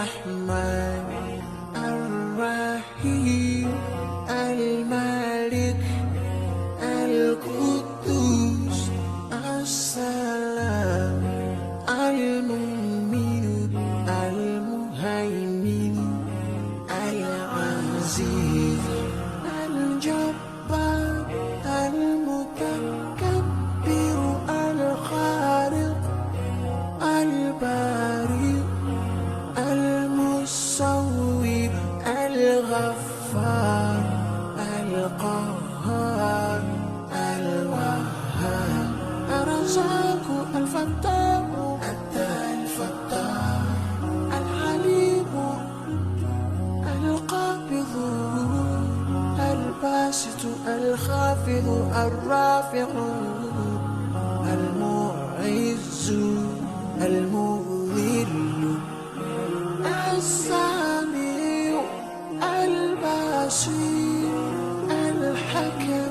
الرحمن الرحيم الملك القدوس السلام المؤمن المهيمن العزيز الجبار المتكبر الخالق البارئ المصور الغفار القهار الوهاب الرزاق الفتاح الفتاح الحليم القابض الباسط الخافض الرافع المعز المذل السميع البصير الحكم